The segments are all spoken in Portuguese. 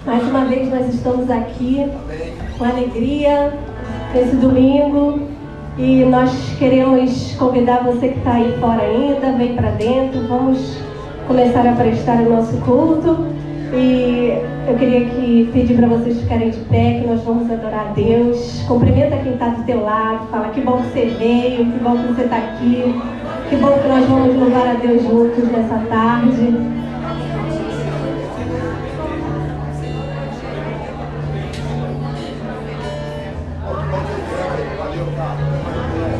Mais uma vez nós estamos aqui com alegria nesse domingo e nós queremos convidar você que está aí fora ainda, vem para dentro, vamos começar a prestar o nosso culto. E eu queria pedir para vocês ficarem de pé, que nós vamos adorar a Deus. Cumprimenta quem está do teu lado, fala que bom que você veio, que bom que você está aqui, que bom que nós vamos louvar a Deus juntos nessa tarde.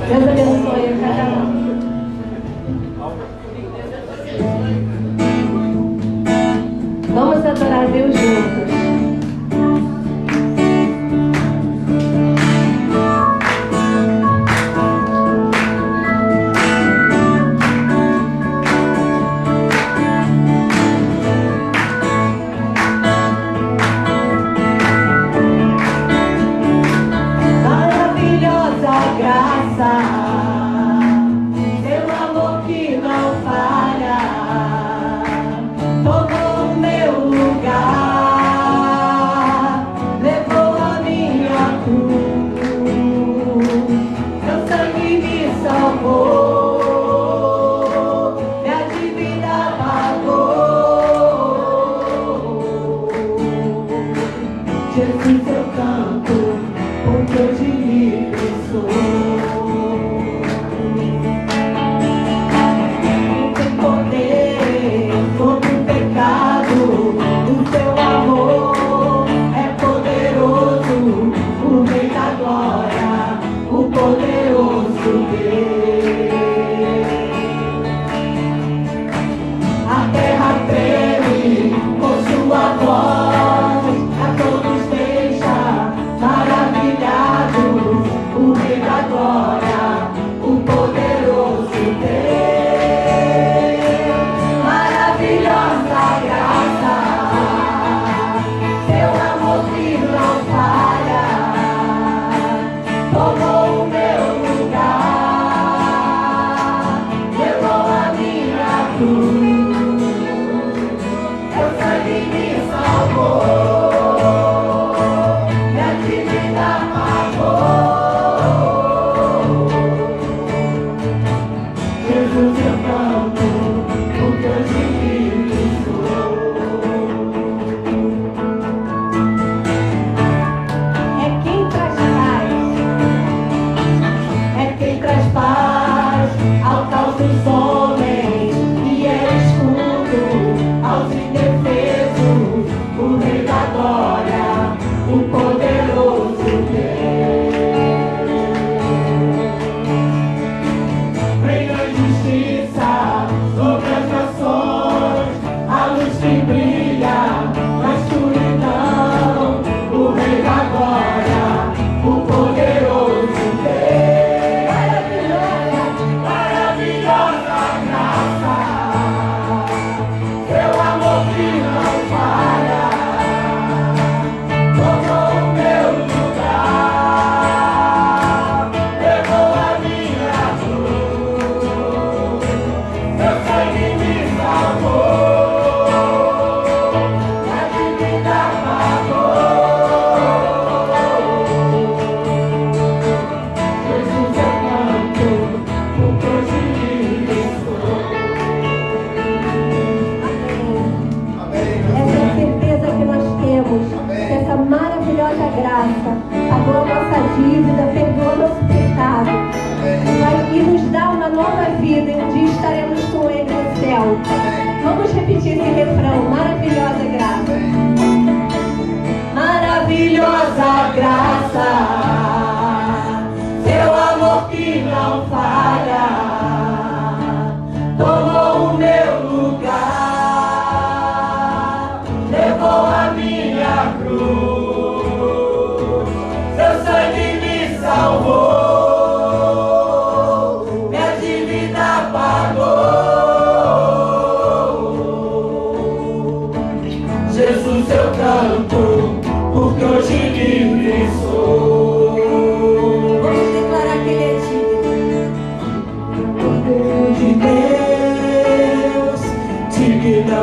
Deus abençoe a cada um. Vamos adorar a Deus juntos.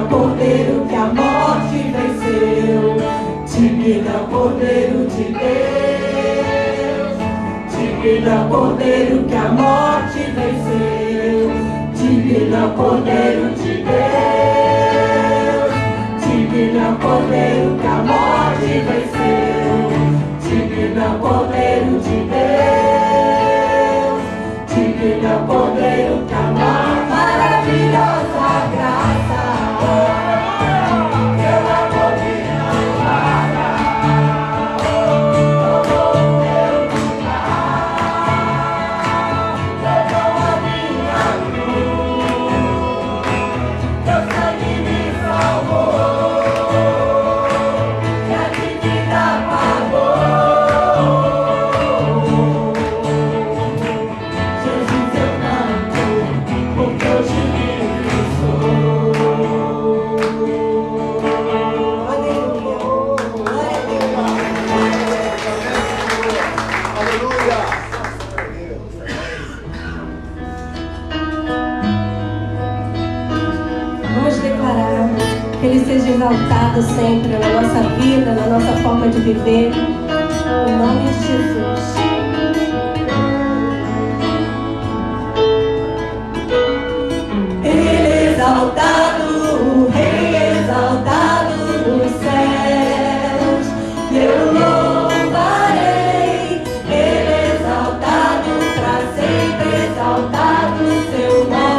Cordeiro que a morte venceu, Divino Cordeiro de Deus, Divino Cordeiro que a morte venceu, Divino Cordeiro de Deus, Divino Cordeiro que a morte venceu, Divino Cordeiro de Deus, Divino Cordeiro que a morte, maravilhosa graça. Que Ele seja exaltado sempre na nossa vida, na nossa forma de viver. Em nome de Jesus. Ele é exaltado, o Rei é exaltado nos céus. Eu louvarei. Ele é exaltado para sempre, exaltado o seu nome.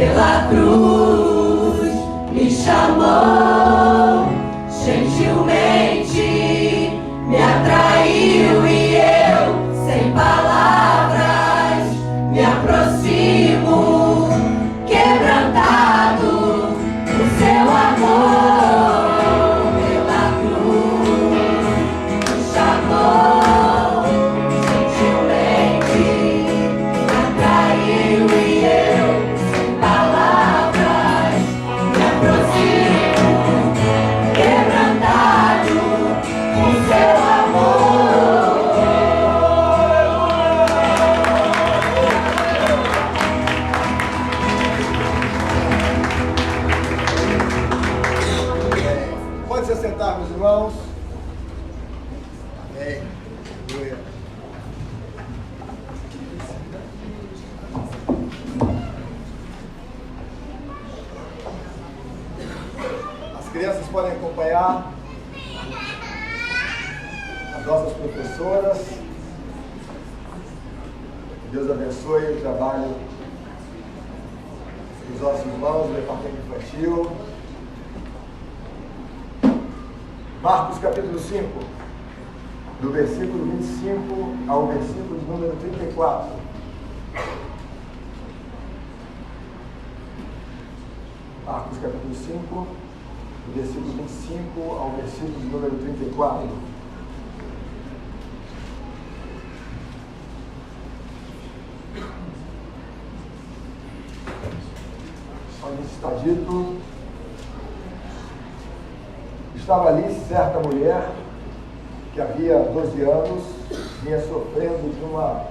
pela cruz me chamou, gentilmente me atraiu e eu, sem palavras, me aproximo, quebrantado no seu amor. Pela cruz me chamou, gentilmente me atraiu e eu, sem palavras, me aproximo, quebrantado no seu amor. Pode se sentar, meus irmãos. Amém. Aleluia. As crianças podem acompanhar as nossas professoras. Que Deus abençoe o trabalho dos nossos irmãos do departamento infantil. Marcos capítulo 5, do versículo 25 ao versículo de número 34. Marcos capítulo 5, do versículo 25 ao versículo de número 34. Onde está dito: estava ali certa mulher que havia 12 anos vinha sofrendo de uma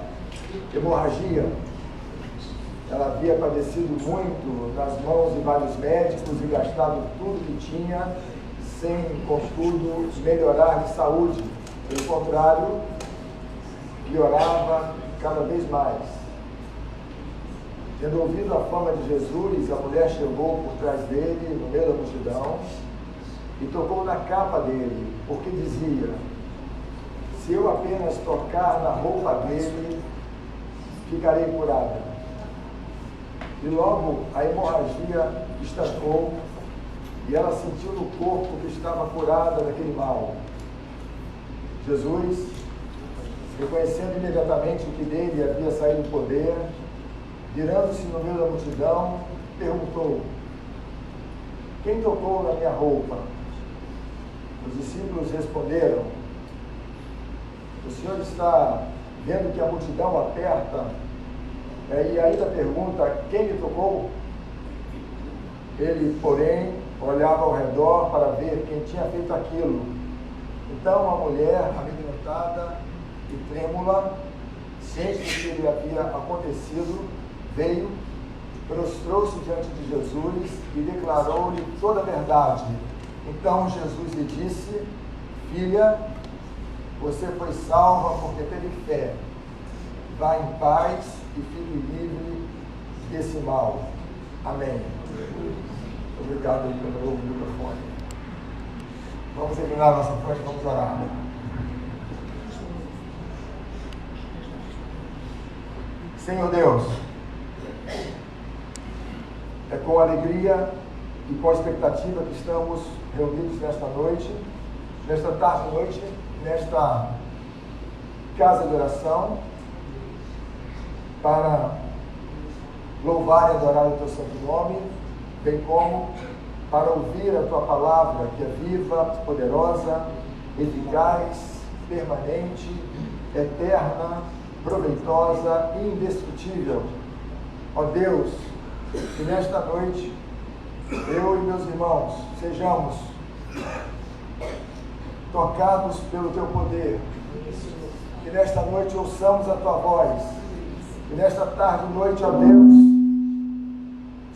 hemorragia. Ela havia padecido muito nas mãos de vários médicos e gastado tudo que tinha sem, contudo, melhorar de saúde. Pelo contrário, piorava cada vez mais. Tendo ouvido a fama de Jesus, a mulher chegou por trás dele, no meio da multidão, e tocou na capa dele, porque dizia: se eu apenas tocar na roupa dele, ficarei curada. E logo a hemorragia estancou, e ela sentiu no corpo que estava curada daquele mal. Jesus, reconhecendo imediatamente que dele havia saído o poder, virando-se no meio da multidão, perguntou: quem tocou na minha roupa? Os discípulos responderam: o Senhor está vendo que a multidão aperta, e ainda pergunta: quem lhe tocou? Ele, porém, olhava ao redor para ver quem tinha feito aquilo. Então a mulher, amedrontada e trêmula, ciente do que lhe havia acontecido, veio, prostrou-se diante de Jesus e declarou-lhe toda a verdade. Então Jesus lhe disse: filha, você foi salva porque teve fé. Vá em paz e fique livre desse mal. Amém. Obrigado pelo microfone. Vamos terminar a nossa frente, vamos orar. Senhor Deus, é com alegria e com a expectativa que estamos reunidos nesta noite, nesta tarde e noite, nesta casa de oração, para louvar e adorar o teu santo nome, bem como para ouvir a tua palavra, que é viva, poderosa, eficaz, permanente, eterna, proveitosa e indestrutível. Ó Deus, que nesta noite eu e meus irmãos sejamos tocados pelo teu poder, que nesta noite ouçamos a tua voz, que nesta tarde e noite, ó Deus,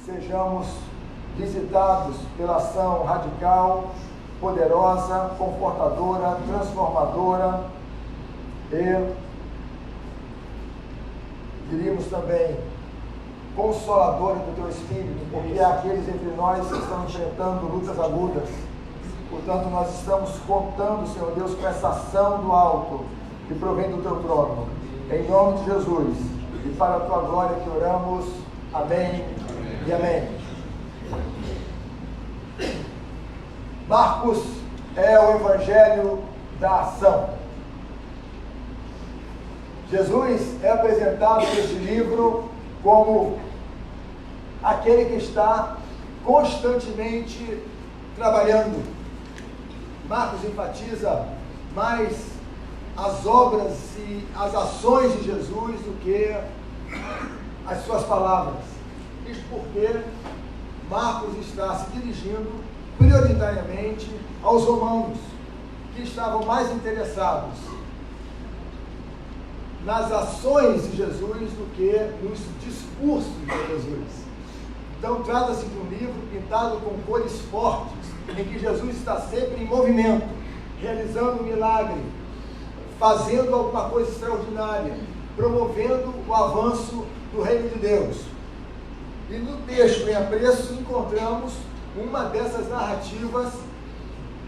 sejamos visitados pela ação radical, poderosa, confortadora, transformadora e, diríamos também, consoladora do teu Espírito, porque há aqueles entre nós que estão enfrentando lutas agudas. Portanto, nós estamos contando, Senhor Deus, com essa ação do alto que provém do teu trono. Em nome de Jesus e para a tua glória que oramos. Amém e e amém. Marcos é o evangelho da ação. Jesus é apresentado neste livro como aquele que está constantemente trabalhando. Marcos enfatiza mais as obras e as ações de Jesus do que as suas palavras. Isso porque Marcos está se dirigindo prioritariamente aos romanos, que estavam mais interessados nas ações de Jesus do que nos discursos de Jesus. Então trata-se de um livro pintado com cores fortes, em que Jesus está sempre em movimento, realizando um milagre, fazendo alguma coisa extraordinária, promovendo o avanço do reino de Deus. E no texto em apreço encontramos uma dessas narrativas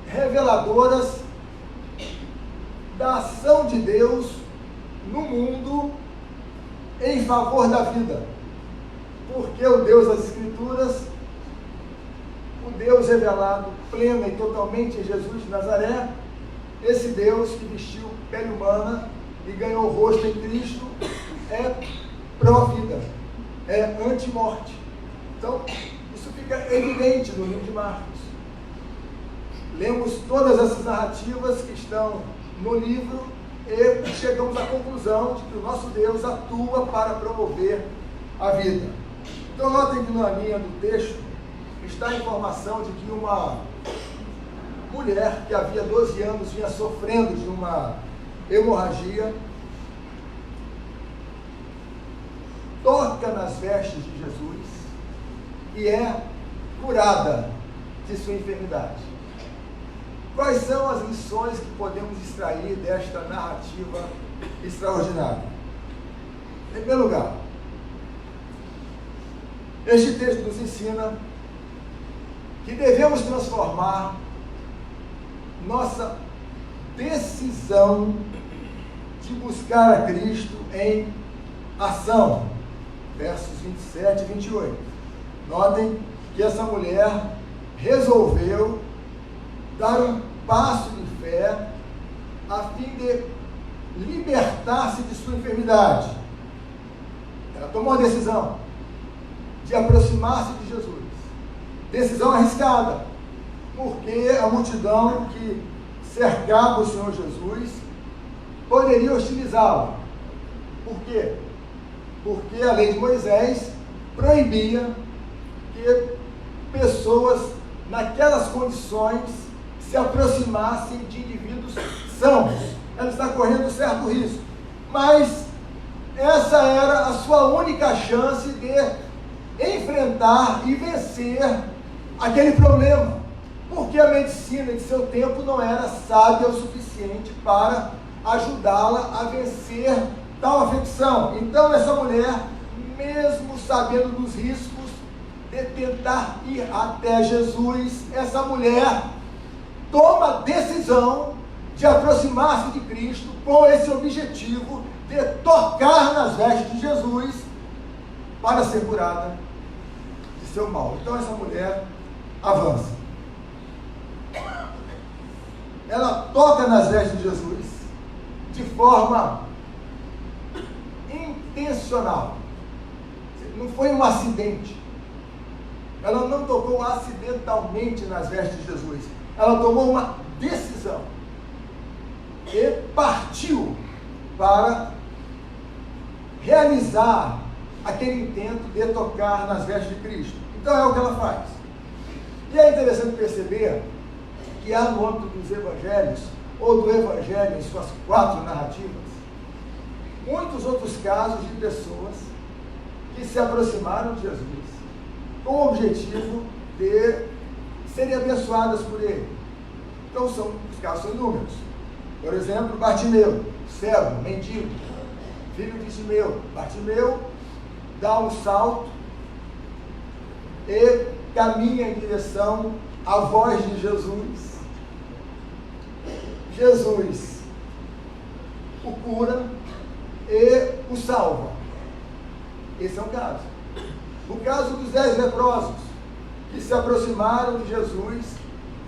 reveladoras da ação de Deus no mundo em favor da vida. Porque o Deus das Escrituras, o Deus revelado plena e totalmente em Jesus de Nazaré, esse Deus que vestiu pele humana e ganhou rosto em Cristo, é pró-vida, é anti-morte. Então, isso fica evidente no livro de Marcos. Lemos todas essas narrativas que estão no livro e chegamos à conclusão de que o nosso Deus atua para promover a vida. Então, notem que na linha do texto está a informação de que uma mulher que havia 12 anos vinha sofrendo de uma hemorragia, toca nas vestes de Jesus e é curada de sua enfermidade. Quais são as lições que podemos extrair desta narrativa extraordinária? Em primeiro lugar, este texto nos ensina que devemos transformar nossa decisão de buscar a Cristo em ação. Versos 27 e 28. Notem que essa mulher resolveu dar um passo de fé a fim de libertar-se de sua enfermidade. Ela tomou a decisão de aproximar-se de Jesus. Decisão arriscada, porque a multidão que cercava o Senhor Jesus poderia hostilizá-lo. Por quê? Porque a lei de Moisés proibia que pessoas naquelas condições se aproximassem de indivíduos sãos. Ela está correndo certo risco. Mas essa era a sua única chance de enfrentar e vencer aquele problema. Porque a medicina de seu tempo não era sábia o suficiente para ajudá-la a vencer tal afecção. Então essa mulher, mesmo sabendo dos riscos de tentar ir até Jesus, essa mulher toma a decisão de aproximar-se de Cristo com esse objetivo de tocar nas vestes de Jesus para ser curada de seu mal. Então essa mulher avança. Ela toca nas vestes de Jesus de forma intencional. Não foi um acidente. Ela não tocou acidentalmente nas vestes de Jesus. Ela tomou uma decisão e partiu para realizar aquele intento de tocar nas vestes de Cristo. Então é o que ela faz. E é interessante perceber que há no âmbito dos evangelhos, ou do evangelho em suas 4 narrativas, muitos outros casos de pessoas que se aproximaram de Jesus com o objetivo de serem abençoadas por ele. Então os casos são inúmeros. Por exemplo, Bartimeu, cego, mendigo, filho de Timeu. Bartimeu dá um salto e caminha em direção à voz de Jesus. Jesus o cura e o salva. Esse é um caso. O caso dos 10 leprosos, que se aproximaram de Jesus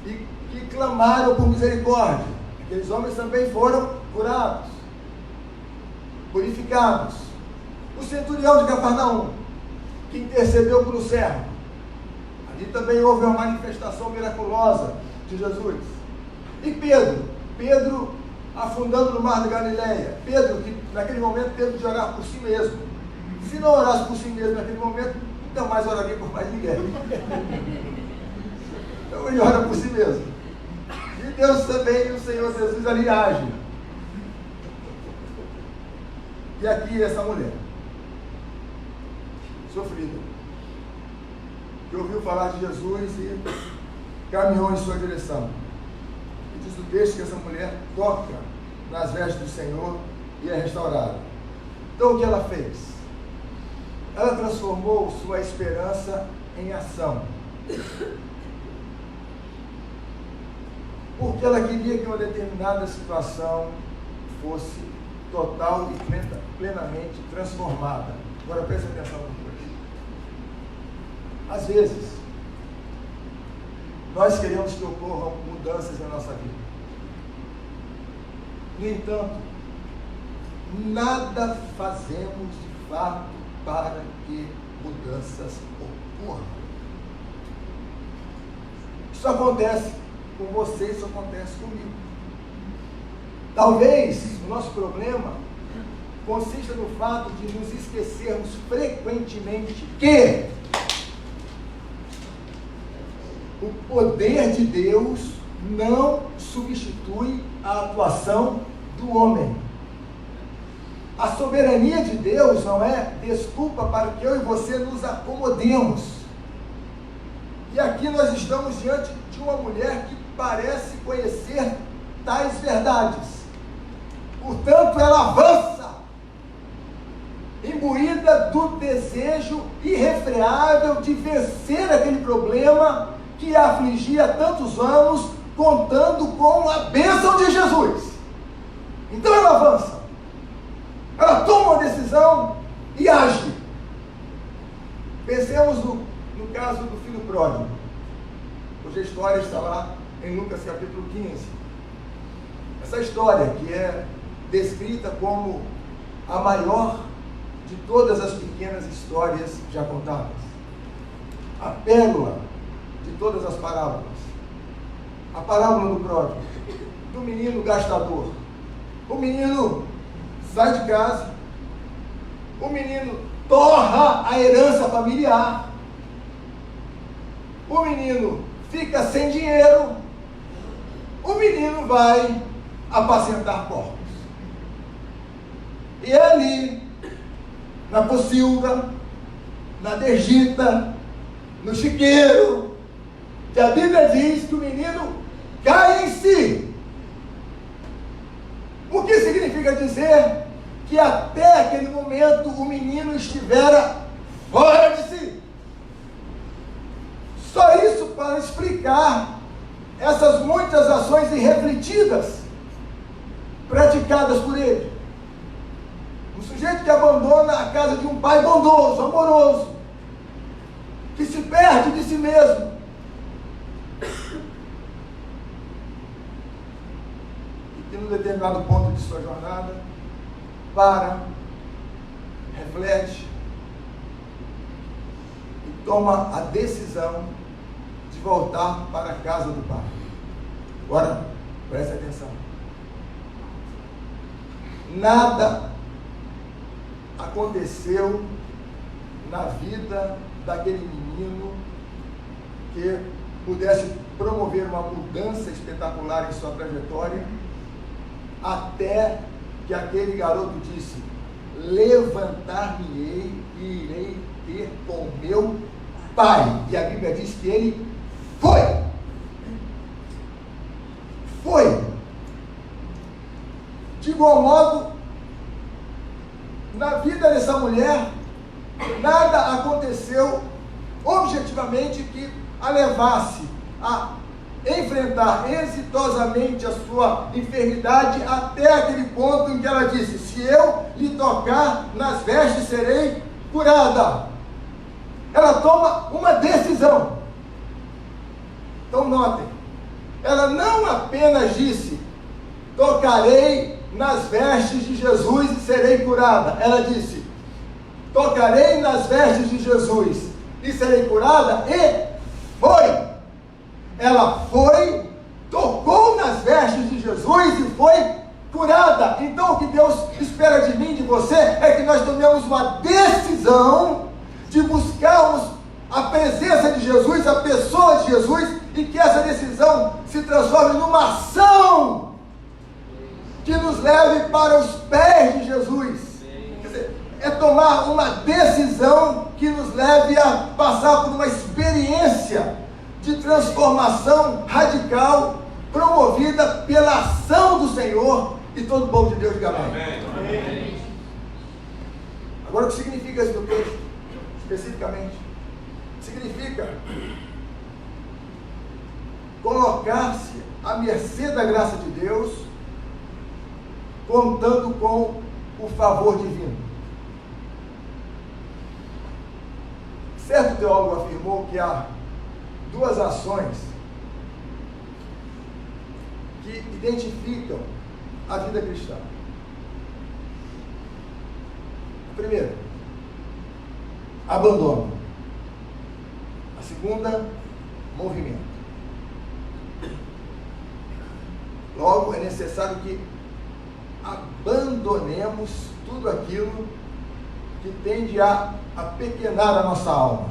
e que clamaram por misericórdia. Aqueles homens também foram curados, purificados. O centurião de Cafarnaum, que intercedeu por um servo. Ali também houve uma manifestação miraculosa de Jesus. E Pedro afundando no mar da Galileia. Pedro, que naquele momento teve de orar por si mesmo. Se não orasse por si mesmo naquele momento, nunca mais oraria por mais ninguém. Então ele ora por si mesmo. E Deus também, o Senhor Jesus ali age. E aqui essa mulher, sofrida, que ouviu falar de Jesus e caminhou em sua direção. E diz o texto que essa mulher toca nas vestes do Senhor e é restaurada. Então o que ela fez? Ela transformou sua esperança em ação. Porque ela queria que uma determinada situação fosse total e plenamente transformada. Agora preste atenção numa coisa. Às vezes, nós queremos que ocorram mudanças na nossa vida. No entanto, nada fazemos de fato para que mudanças ocorram. Isso acontece com você, isso acontece comigo. Talvez o nosso problema consista no fato de nos esquecermos frequentemente que o poder de Deus não substitui a atuação do homem. A soberania de Deus não é desculpa para que eu e você nos acomodemos. E aqui nós estamos diante de uma mulher que parece conhecer tais verdades. Portanto, ela avança, imbuída do desejo irrefreável de vencer aquele problema que a afligia há tantos anos, contando com a bênção de Jesus. Então ela avança, ela toma uma decisão e age. Pensemos no caso do filho pródigo. Hoje a história está lá em Lucas capítulo 15. Essa história que é descrita como a maior de todas as pequenas histórias já contadas. A pérola de todas as parábolas. A parábola do pródigo, do menino gastador. O menino sai de casa, o menino torra a herança familiar, o menino fica sem dinheiro, o menino vai apacentar porcos. E é ali, na pocilga, na dergita, no chiqueiro, que a Bíblia diz que o menino cai em si. O que significa dizer que até aquele momento o menino estivera fora de si. Só isso para explicar essas muitas ações irrefletidas praticadas por ele. Um sujeito que abandona a casa de um pai bondoso, amoroso, que se perde de si mesmo. E que num determinado ponto de sua jornada, para, reflete e toma a decisão de voltar para a casa do pai. Agora, preste atenção. Nada aconteceu na vida daquele menino que pudesse promover uma mudança espetacular em sua trajetória, até que aquele garoto disse: levantar-me-ei e irei ter com meu pai. E a Bíblia diz que ele foi. De igual modo, na vida dessa mulher, nada aconteceu objetivamente que a levasse a enfrentar exitosamente a sua enfermidade até aquele ponto em que ela disse: se eu lhe tocar nas vestes, serei curada. ela toma uma decisão. Então notem, ela não apenas disse, tocarei nas vestes de Jesus e serei curada. Ela disse, tocarei nas vestes de Jesus e serei curada, e foi. Ela foi, tocou nas vestes de Jesus e foi curada. Então o que Deus espera de mim e de você é que nós tomemos uma decisão de buscarmos a presença de Jesus, a pessoa de Jesus, e que essa decisão se transforme numa ação que nos leve para os pés de Jesus. Quer dizer, é tomar uma decisão que nos leve a passar por uma experiência de transformação radical, promovida pela ação do Senhor, e todo o povo de Deus diga amém. Amém. Agora, o que significa esse meu texto, especificamente? Significa colocar-se à mercê da graça de Deus, contando com o favor divino. Certo teólogo afirmou que há duas ações que identificam a vida cristã. Primeiro, abandono. A segunda, movimento. Logo, é necessário que abandonemos tudo aquilo que tende a apequenar a nossa alma,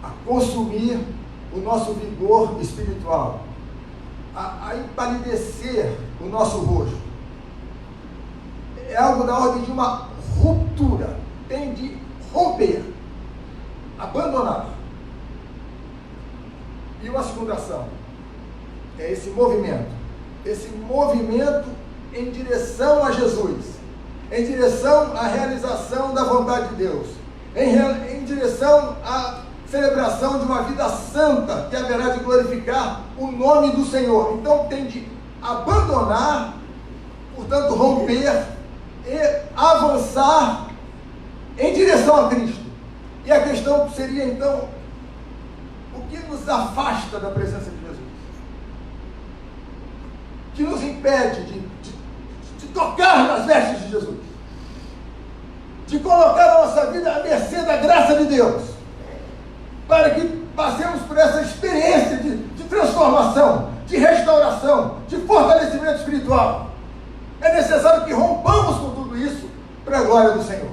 a consumir o nosso vigor espiritual, a empalidecer o nosso rosto. É algo da ordem de uma ruptura, tem de romper, abandonar. E uma segunda ação é esse movimento em direção a Jesus, em direção à realização da vontade de Deus, em direção à celebração de uma vida santa que haverá de glorificar o nome do Senhor. Então tem de abandonar, portanto romper e avançar em direção a Cristo. E a questão seria então, o que nos afasta da presença de Jesus? Que nos impede de tocar nas vestes de Jesus, de colocar a nossa vida à mercê da graça de Deus, para que passemos por essa experiência de transformação, de restauração, de fortalecimento espiritual. É necessário que rompamos com tudo isso para a glória do Senhor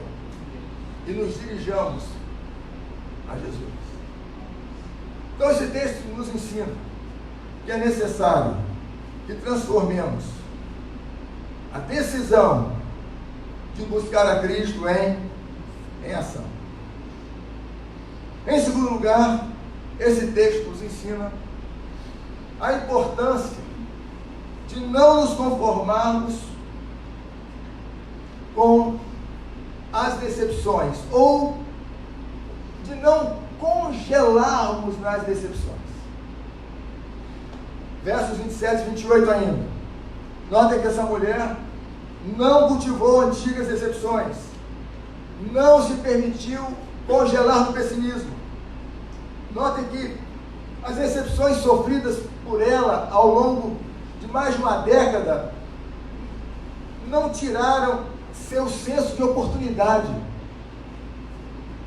e nos dirijamos a Jesus. Então esse texto nos ensina que é necessário que transformemos a decisão de buscar a Cristo em ação. Em segundo lugar, esse texto nos ensina a importância de não nos conformarmos com as decepções, ou de não congelarmos nas decepções. Versos 27 e 28 ainda. Notem que essa mulher não cultivou antigas decepções, não se permitiu congelar no pessimismo. Notem que as decepções sofridas por ela ao longo de mais de uma década não tiraram seu senso de oportunidade,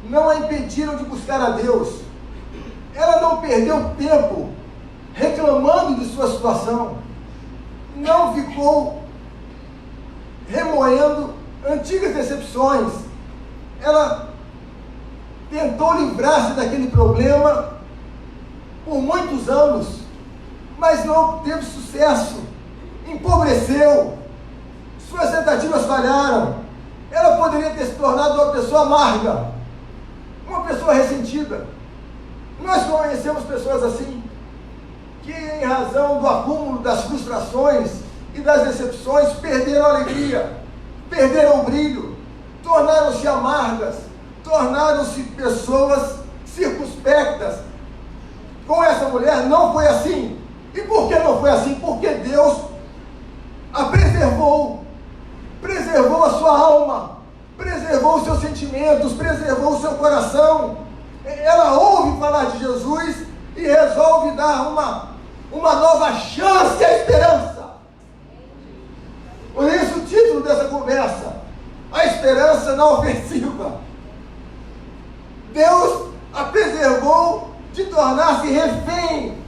não a impediram de buscar a Deus. Ela não perdeu tempo reclamando de sua situação, não ficou remoendo antigas decepções. Ela tentou livrar-se daquele problema por muitos anos, mas não teve sucesso, empobreceu, suas tentativas falharam. Ela poderia ter se tornado uma pessoa amarga, uma pessoa ressentida. Nós conhecemos pessoas assim, que em razão do acúmulo das frustrações e das decepções perderam a alegria, perderam o brilho, tornaram-se amargas, tornaram-se pessoas circunspectas. Com essa mulher não foi assim. E por que não foi assim? Porque Deus a preservou a sua alma, preservou os seus sentimentos, preservou o seu coração. dar uma nova chance à esperança. Por isso o título dessa conversa: a esperança na ofensiva. Deus a preservou de tornar-se refém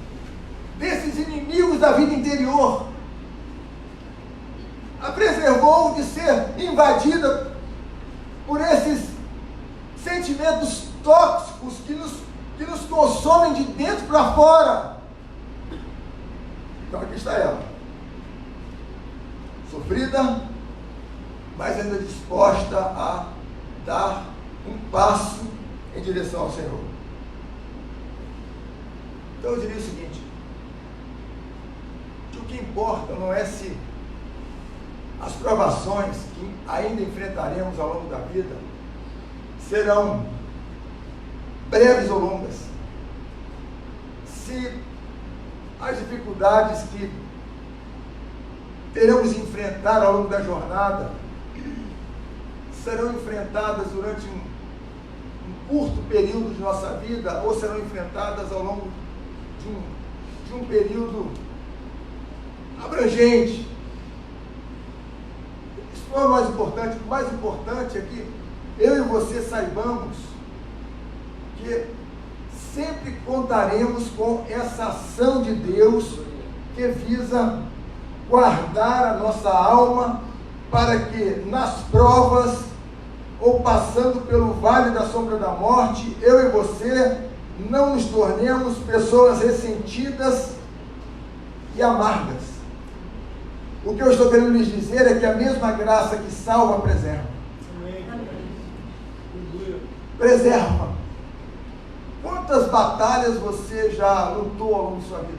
desses inimigos da vida interior. A preservou de ser invadida por esses sentimentos tóxicos que nos consomem de dentro para fora. Então aqui está ela, sofrida, mas ainda disposta a dar um passo em direção ao Senhor. Então eu diria o seguinte: que o que importa não é se as provações que ainda enfrentaremos ao longo da vida serão breves ou longas, se as dificuldades que teremos de enfrentar ao longo da jornada serão enfrentadas durante um curto período de nossa vida ou serão enfrentadas ao longo de um período abrangente. Isso não é o mais importante. O mais importante é que eu e você saibamos que sempre contaremos com essa ação de Deus que visa guardar a nossa alma para que nas provas ou passando pelo vale da sombra da morte, eu e você não nos tornemos pessoas ressentidas e amargas. O que eu estou querendo lhes dizer é que a mesma graça que salva, preserva. Preserva. Quantas batalhas você já lutou ao longo de sua vida?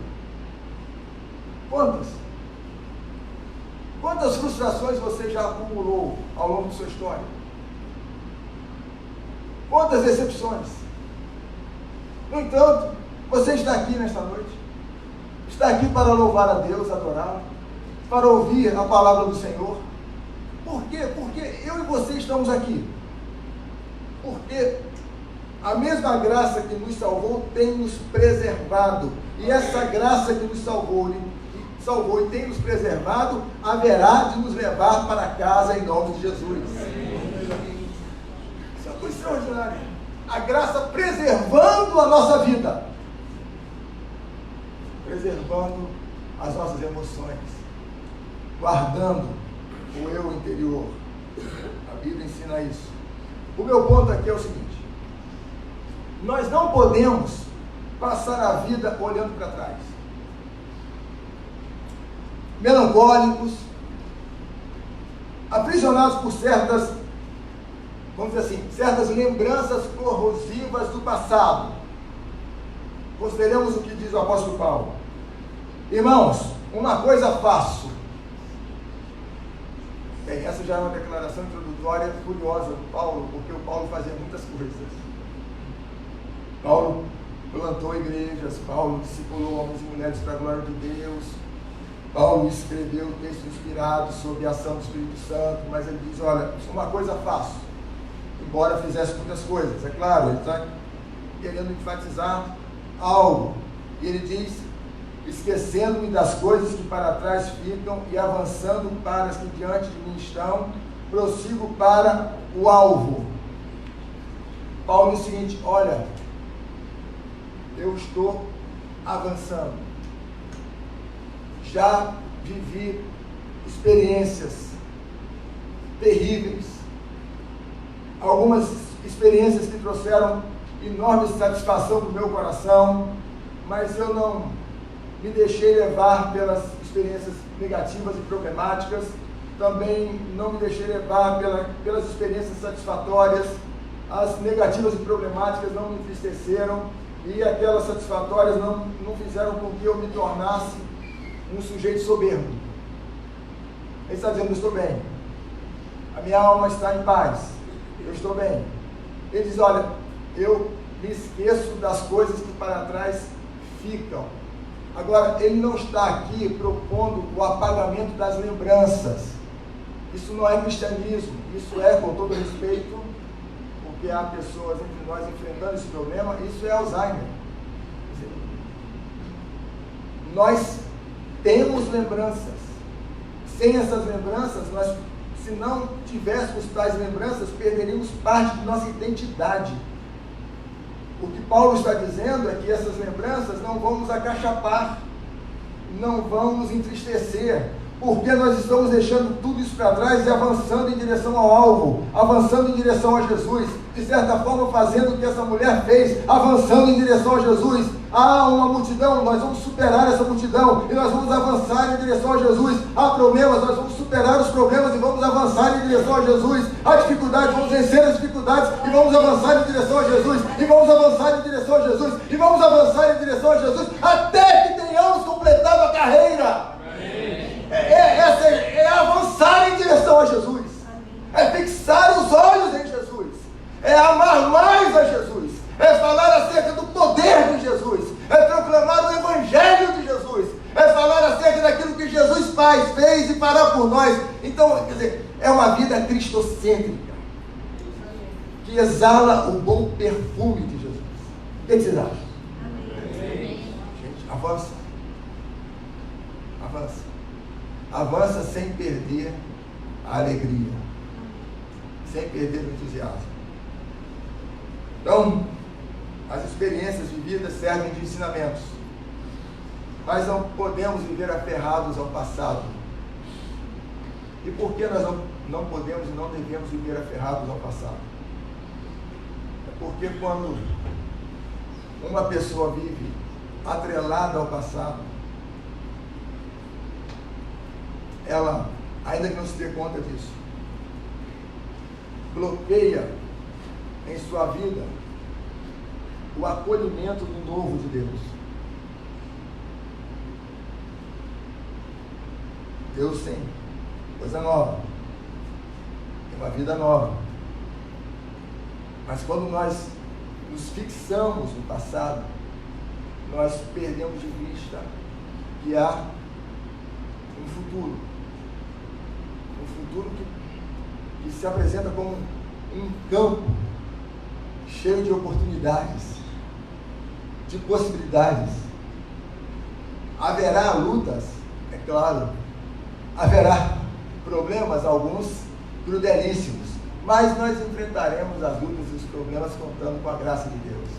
Quantas? Quantas frustrações você já acumulou ao longo de sua história? Quantas decepções? No entanto, você está aqui nesta noite, está aqui para louvar a Deus, adorá-lo, para ouvir a palavra do Senhor. Por quê? Porque eu e você estamos aqui. Porque a mesma graça que nos salvou tem nos preservado. E essa graça que nos salvou e tem nos preservado, haverá de nos levar para casa em nome de Jesus. Isso é coisa extraordinária. A graça preservando a nossa vida, preservando as nossas emoções, guardando o eu interior. A Bíblia ensina isso. O meu ponto aqui é o seguinte: nós não podemos passar a vida olhando para trás, melancólicos, aprisionados por certas, vamos dizer assim, certas lembranças corrosivas do passado. Consideremos o que diz o apóstolo Paulo: irmãos, uma coisa faço. Bem, essa já é uma declaração introdutória curiosa do Paulo, porque o Paulo fazia muitas coisas. Paulo plantou igrejas, Paulo discipulou homens e mulheres para a glória de Deus, Paulo escreveu textos inspirados sob a ação do Espírito Santo, mas ele diz: olha, uma coisa faço, embora fizesse muitas coisas. É claro, ele está querendo enfatizar algo, e ele diz: esquecendo-me das coisas que para trás ficam e avançando para as que diante de mim estão, prossigo para o alvo. Paulo diz o seguinte: olha, eu estou avançando, já vivi experiências terríveis, algumas experiências que trouxeram enorme satisfação para o meu coração, mas eu não me deixei levar pelas experiências negativas e problemáticas, também não me deixei levar pelas experiências satisfatórias. As negativas e problemáticas não me entristeceram, e aquelas satisfatórias não fizeram com que eu me tornasse um sujeito soberbo. Ele está dizendo: eu estou bem, a minha alma está em paz, eu estou bem. Ele diz: olha, eu me esqueço das coisas que para trás ficam. Agora, ele não está aqui propondo o apagamento das lembranças. Isso não é cristianismo, isso é, com todo respeito, porque há pessoas entre nós enfrentando esse problema, isso é Alzheimer. nós temos lembranças. Sem essas lembranças, se não tivéssemos tais lembranças, perderíamos parte de nossa identidade. O que Paulo está dizendo é que essas lembranças não vão nos acachapar, não vão nos entristecer, porque nós estamos deixando tudo isso para trás e avançando em direção ao alvo, avançando em direção a Jesus, de certa forma fazendo o que essa mulher fez, avançando em direção a Jesus. Há uma multidão, nós vamos superar essa multidão e nós vamos avançar em direção a Jesus. Há problemas, nós vamos superar os problemas e vamos avançar em direção a Jesus. Há dificuldades, vamos vencer as dificuldades e vamos avançar em direção a Jesus, e vamos avançar em direção a Jesus, e vamos avançar em direção a Jesus, até que tenhamos completado a carreira. É avançar em direção a Jesus, é fixar os olhos em Jesus, é amar mais a Jesus, é falar acerca do poder de Jesus, é proclamar o Evangelho de Jesus, é falar acerca daquilo que Jesus fez e fará por nós. Então, quer dizer, é uma vida cristocêntrica, que exala o bom perfume de Jesus. O que vocês acham? Gente, avança. Avança sem perder a alegria, sem perder o entusiasmo. Então, as experiências vividas servem de ensinamentos, mas não podemos viver aferrados ao passado. E por que nós não podemos e não devemos viver aferrados ao passado? É porque quando uma pessoa vive atrelada ao passado, ela, ainda que não se dê conta disso, bloqueia em sua vida o acolhimento do novo de Deus. Deus tem coisa nova, tem uma vida nova. Mas quando nós nos fixamos no passado, nós perdemos de vista que há um futuro que se apresenta como um campo cheio de oportunidades, de possibilidades. Haverá lutas, é claro, haverá problemas, alguns crudelíssimos, mas nós enfrentaremos as lutas e os problemas contando com a graça de Deus.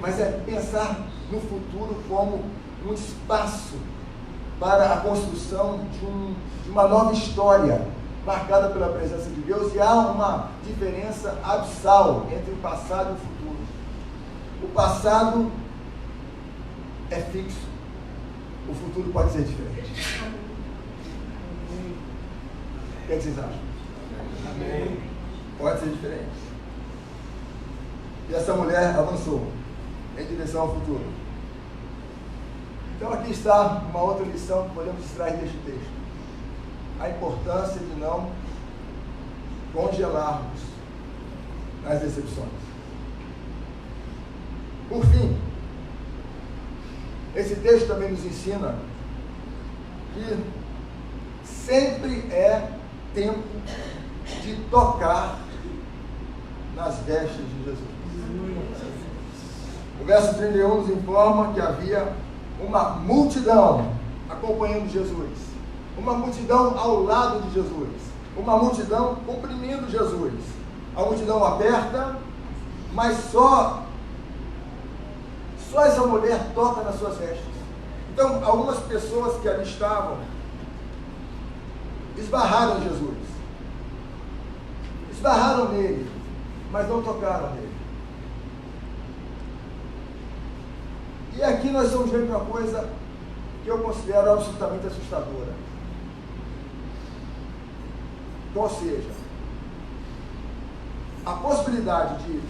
Mas é pensar no futuro como um espaço para a construção de uma nova história, marcada pela presença de Deus, e há uma diferença abissal entre o passado e o futuro. O passado é fixo, o futuro pode ser diferente. O que vocês acham? Amém. Pode ser diferente. E essa mulher avançou em direção ao futuro. Então aqui está uma outra lição que podemos extrair deste texto: a importância de não congelarmos nas decepções. Por fim, esse texto também nos ensina que sempre é tempo de tocar nas vestes de Jesus. O verso 31 nos informa que havia uma multidão acompanhando Jesus, uma multidão ao lado de Jesus, uma multidão comprimindo Jesus. A multidão aperta, mas só essa mulher toca nas suas vestes. Então, algumas pessoas que ali estavam esbarraram em Jesus, esbarraram nele, mas não tocaram nele. E aqui nós estamos vendo uma coisa que eu considero absolutamente assustadora. Ou seja, a possibilidade de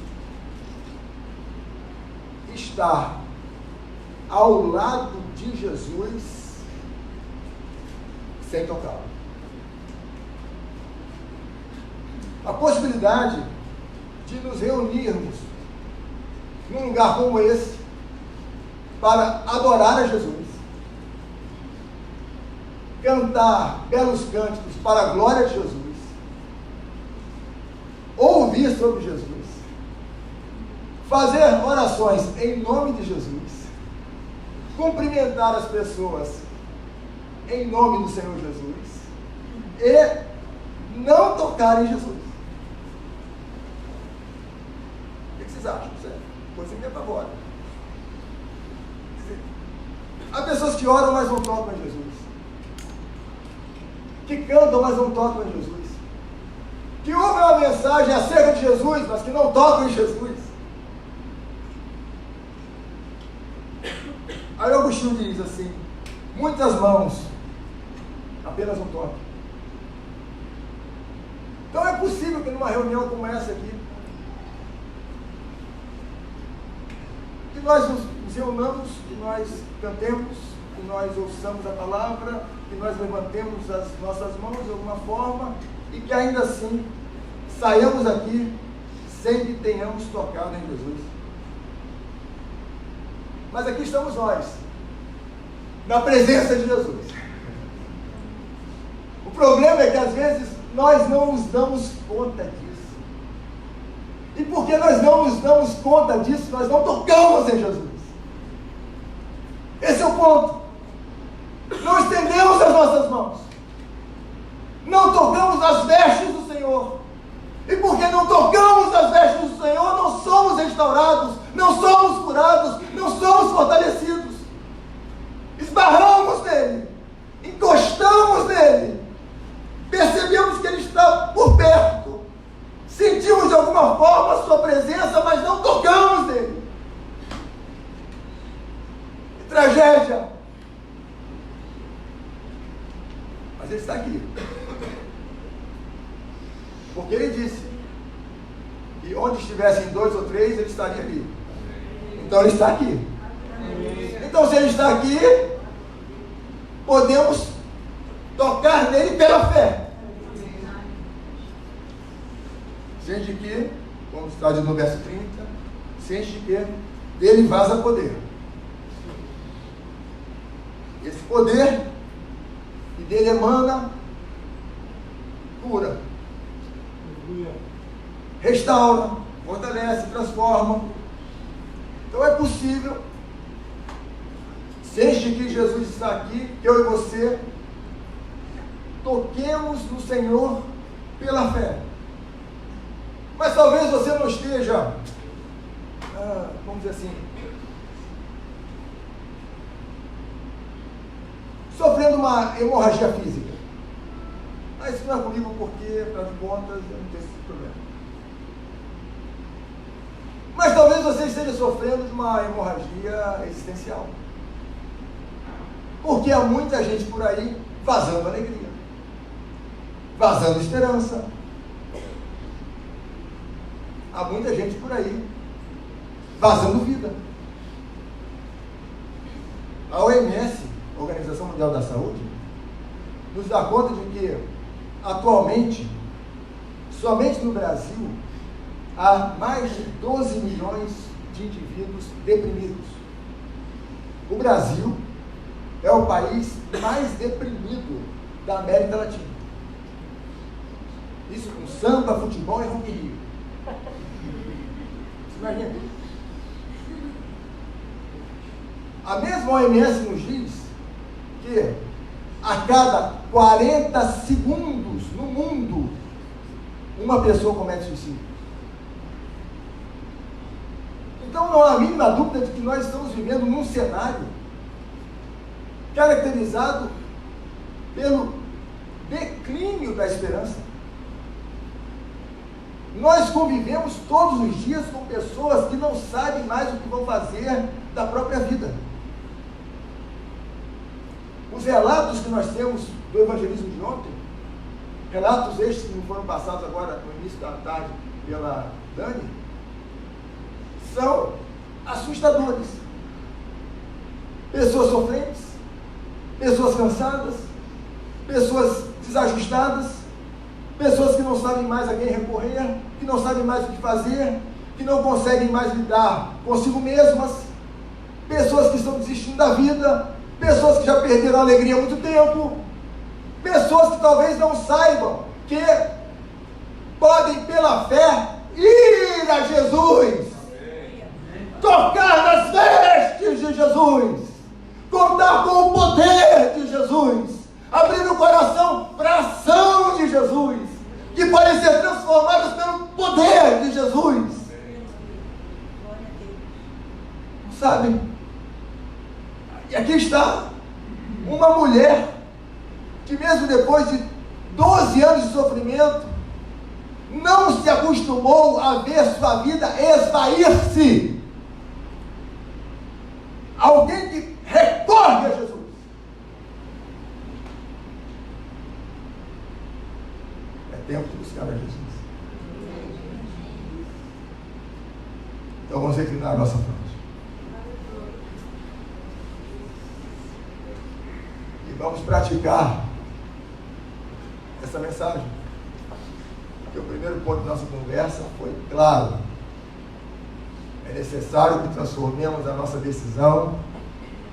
estar ao lado de Jesus sem tocá-lo. A possibilidade de nos reunirmos num lugar como esse para adorar a Jesus, cantar belos cânticos para a glória de Jesus, ouvir sobre Jesus, fazer orações em nome de Jesus, cumprimentar as pessoas em nome do Senhor Jesus e não tocar em Jesus. O que vocês acham? Isso é coisa que me apavora. Há pessoas que oram, mas não tocam em Jesus. Que cantam, mas não tocam em Jesus. Que ouvem uma mensagem acerca de Jesus, mas que não tocam em Jesus. Aí o Agostinho diz assim: muitas mãos, apenas um toque. Então é possível que numa reunião como essa aqui, que nós nos reunamos, que nós cantemos, que nós ouçamos a palavra, que nós levantemos as nossas mãos de alguma forma e que ainda assim saiamos daqui sem que tenhamos tocado em Jesus. Mas aqui estamos nós, na presença de Jesus. O problema é que às vezes nós não nos damos conta disso. E porque nós não nos damos conta disso, nós não tocamos em Jesus. Esse é o ponto. Não estendemos as nossas mãos. Não tocamos nas vestes do Senhor. E porque não tocamos nas vestes do Senhor, não somos restaurados, não somos curados, não somos fortalecidos. Esbarramos nele, encostamos nele, percebemos que ele está por perto, sentimos de alguma forma a sua presença, mas não tocamos nele. Que tragédia! Mas ele está aqui. Porque ele disse que onde estivessem 2 ou 3, ele estaria ali. Então ele está aqui. Então se ele está aqui, podemos tocar nele pela fé. Ciente de que, como está no verso 30, ciente de que dele vaza poder. Esse poder que dele emana cura, restaura, fortalece, transforma. Então é possível, ciente de que Jesus está aqui, que eu e você toquemos no Senhor pela fé. Mas talvez você não esteja, vamos dizer assim, sofrendo uma hemorragia física. Mas isso não é comigo porque, afinal de contas, eu não tenho esse problema. Mas talvez você esteja sofrendo de uma hemorragia existencial. Porque há muita gente por aí vazando alegria, vazando esperança. Há muita gente por aí vazando vida. A OMS, Organização Mundial da Saúde, nos dá conta de que, atualmente, somente no Brasil, há mais de 12 milhões de indivíduos deprimidos. O Brasil é o país mais deprimido da América Latina. Isso com samba, futebol e Rock in Rio. Você imagina? A mesma OMS nos diz que a cada 40 segundos no mundo, uma pessoa comete suicídio. Então não há a mínima dúvida de que nós estamos vivendo num cenário caracterizado pelo declínio da esperança. Nós convivemos todos os dias com pessoas que não sabem mais o que vão fazer da própria vida. Os relatos que nós temos do evangelismo de ontem, relatos estes que me foram passados agora no início da tarde pela Dani, são assustadores. Pessoas sofrentes, pessoas cansadas, pessoas desajustadas, pessoas que não sabem mais a quem recorrer, que não sabem mais o que fazer, que não conseguem mais lidar consigo mesmas, pessoas que estão desistindo da vida, pessoas que já perderam a alegria há muito tempo, pessoas que talvez não saibam que podem pela fé ir a Jesus, tocar nas vestes de Jesus abrindo o coração para a ação de Jesus, que podem ser transformados pelo poder de Jesus. Sabe? E aqui está uma mulher que mesmo depois de 12 anos de sofrimento, não se acostumou a ver sua vida esvair-se. Alguém que recorre a Jesus. É tempo de buscar a Jesus. Então vamos reclinar a nossa fronte. E vamos praticar essa mensagem. Porque o primeiro ponto da nossa conversa foi claro. É necessário que transformemos a nossa decisão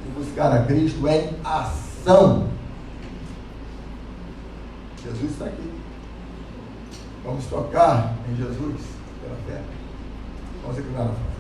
de buscar a Cristo em ação. Jesus está aqui. Vamos tocar em Jesus pela fé. Vamos reclinar na frente.